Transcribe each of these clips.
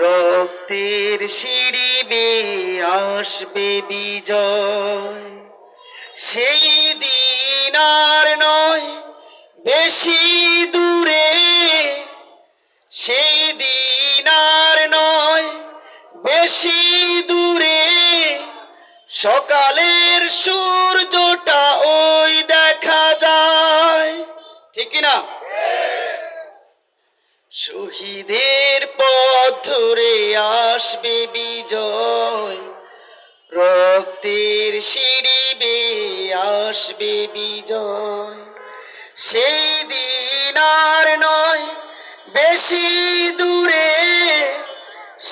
রক্তের সিঁড়ি বেয়ে আসবে বিজয়। সেই দিন আর নয় বেশি দূরে, সেই দিন আর নয় বেশি দূরে। সকালের সূর্যটা ওই দেখা যায়, ঠিক কিনা? শহীদের পথ ধরে আসবে বিজয়, রক্তের সিঁড়ি বেয়ে আসবে বিজয়। সেই দিন আর নয় বেশি দূরে,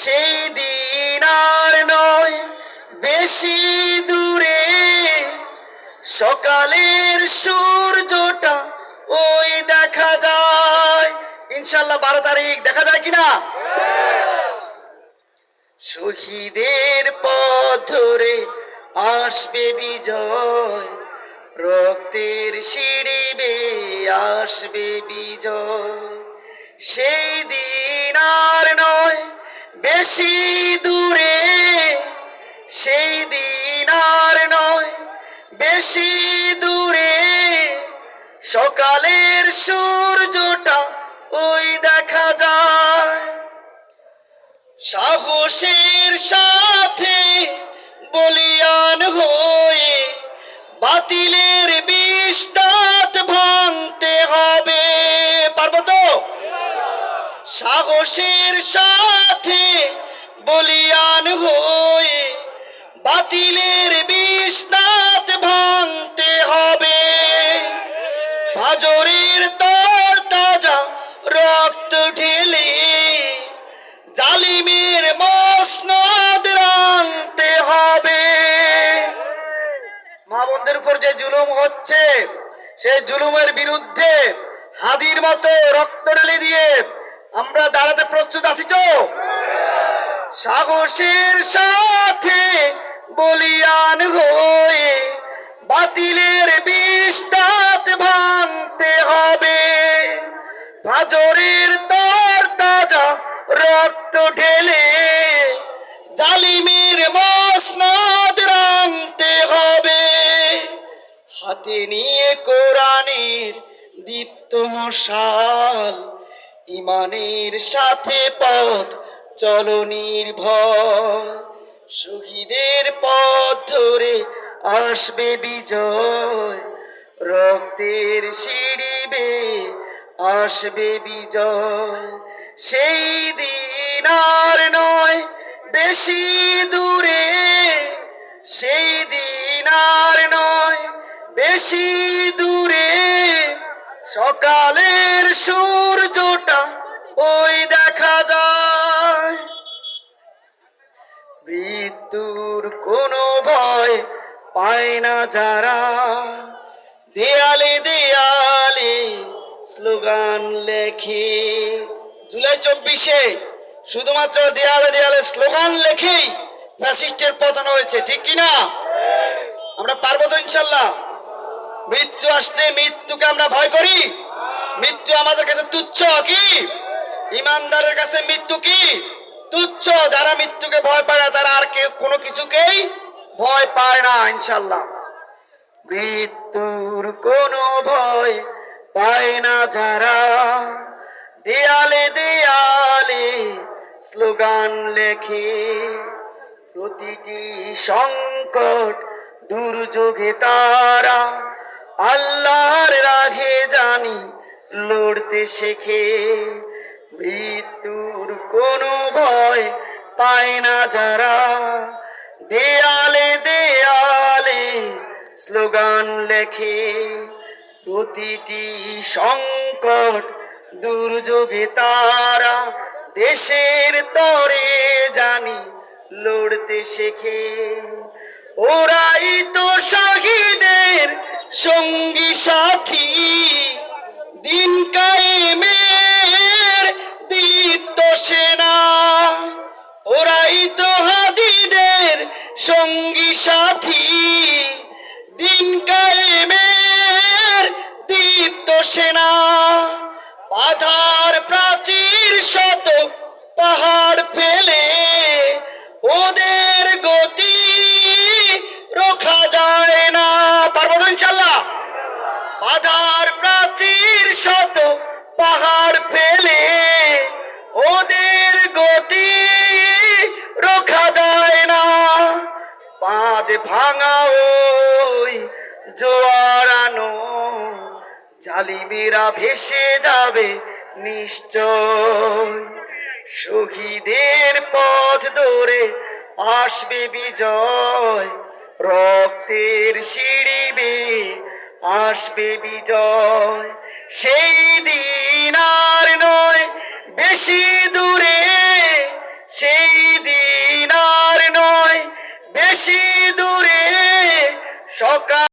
সেই দিন আর নয় বেশি দূরে। সকালের সূর্যটা ওই দেখা যায়, ইনশাল্লাহ 12 তারিখ দেখা যায় কিনা? শহীদের পথ ধরে আসবে বিজয়, রক্তের সিঁড়ি বেয়ে আসবে বিজয়। সেই দিন আর নয় বেশি দূরে, সেই দিন আর নয় বেশি দূরে। সকালের সূর্যটা ওই দেখা যায়। সাহসের সাথে বলিয়ান হয়ে বাতিলের বিষ দাঁত ভাঙতে হবে, পারবো তো? সাহসের সাথে বলিয়ান হয়ে বাতিলের বিষ দাঁত ভাঙতে হবে। ফাজরের তর তাজা রক্ত ঢেলে জালিমের মসনদ রাঙতে হবে। মা বোনদের উপর যে জুলুম হচ্ছে, সেই জুলুমের বিরুদ্ধে হাদির মতো রক্ত ঢেলে দিয়ে আমরা দাঁড়াতে প্রস্তুত আছি তো? সাহসের সাথে বলিয়ান হয়ে বাতিলের বিষ দাঁত ভাঙতে হবে। ফাজরের তর তাজা রক্ত ঢেলে জালিমের মসনদ রাঙতে হবে। হাতে নিয়ে কোরআনের দীপ্ত মশাল, ইমানের সাথে পথ চলো নির্ভয়। শহীদের পথ ধরে আসবে বিজয়, রক্তের সিঁড়ি বেয়ে আসবে বিজয়। সেই দিন আর নয় বেশি দূরে, সেই দিন আর নয় বেশি দূরে। সকালের সূর্যটা ওই দেখা যায়। মৃত্যুর কোনো ভয় পায় না যারা, দেয়ালে দেয়ালে স্লোগান লেখে। জুলাই 24-এ শুধুমাত্র দেয়ালে দেয়ালে স্লোগান লেখেই ফ্যাসিস্টের পতন হয়েছে, ঠিক কিনা? আমরা পারবো তো ইনশাল্লাহ? মৃত্যু আসলে মৃত্যুকে আমরা ভয় করি? মৃত্যু আমাদের কাছে তুচ্ছ কি? ইমানদারের কাছে মৃত্যু কি? তুচ্ছ। যারা মৃত্যুকে ভয় পায় না তারা আর কেউ কোনো কিছুকেই ভয় পায় না ইনশাল্লাহ। মৃত্যুর কোনো ভয় পায় না যারা, দেয়ালে দেয়ালে স্লোগান লেখে। প্রতিটি সংকট দুর্যোগে তারা আল্লাহর রাহে জানি লড়তে শেখে। মৃত্যুর কোনো ভয় পায় না যারা, দেয়ালে দেয়ালে স্লোগান লেখে। প্রতিটি সংকট দুর্যোগে তারা দেশের তরে জানি লড়তে শেখে। ওরাই তো শহীদের সঙ্গী সাথী, দিন কায়েমের দীপ্ত সেনা। ওরাই তো হাদিদের সঙ্গী সাথী, দিন কায়েমের দীপ্ত সেনা। বাধার প্রাচীর শত শত পাহাড় ফেলে, ওদের গতি রোখা যায় না। বাঁধ ভাঙা ওই জোয়ারানো জালিমেরা ভেসে যাবে নিশ্চয়। শহীদের পথ ধরে আসবে বিজয়, রক্তের সিঁড়ি বেয়ে আসবে বিজয়। সেই দিন আর নয় বেশি দূরে, সেই দিন আর নয় বেশি দূরে। সকাল